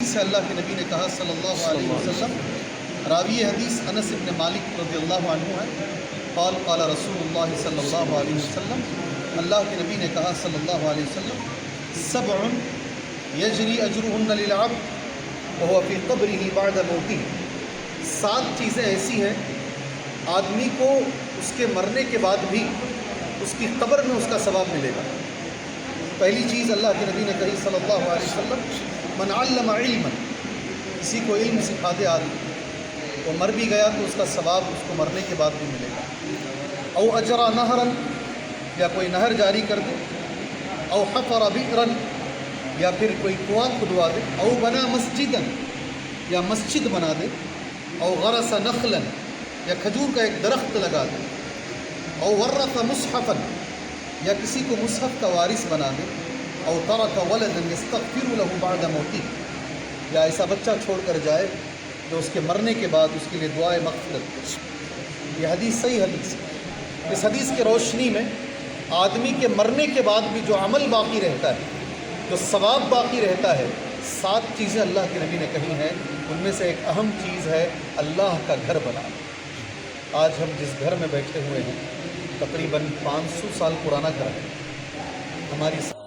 حدیث ہے، اللہ کے نبی نے کہا صلی اللہ علیہ وسلم، راوی حدیث انس بن مالک رضی اللہ عنہ ہے، قال قال رسول اللہ صلی اللہ علیہ وسلم، اللہ کے نبی نے کہا صلی اللہ علیہ وسلم، سبع یجری اجرہن للعبد وهو فی قبرہ بعد موتہ، 7 چیزیں ایسی ہیں آدمی کو اس کے مرنے کے بعد بھی اس کی قبر میں اس کا ثواب ملے گا۔ پہلی چیز اللہ کے نبی نے کہی صلی اللہ علیہ وسلم، من علم علما، کسی کو علم سکھا دے آدمی، وہ مر بھی گیا تو اس کا ثواب اس کو مرنے کے بعد بھی ملے گا۔ او اجرا نہرا، یا کوئی نہر جاری کر دے، او حفر بئرا، یا پھر کوئی کنواں کھدوا دے، او بنا مسجدا، یا مسجد بنا دے، او غرس نخلا، یا کھجور کا ایک درخت لگا دے، او ورث مصحفا، یا کسی کو مصحف کا وارث بنا دے، او ترک ولدا یستغفر له بعد موتہ، یا ایسا بچہ چھوڑ کر جائے جو اس کے مرنے کے بعد اس کے لیے دعائے مغفرت کرے۔ یہ حدیث صحیح حدیث ہے۔ اس حدیث کی روشنی میں آدمی کے مرنے کے بعد بھی جو عمل باقی رہتا ہے، جو ثواب باقی رہتا ہے، 7 چیزیں اللہ کے نبی نے کہی ہیں، ان میں سے ایک اہم چیز ہے اللہ کا گھر بنانا۔ آج ہم جس گھر میں بیٹھے ہوئے ہیں تقریباً 500 سال پرانا گھر ہے، ہماری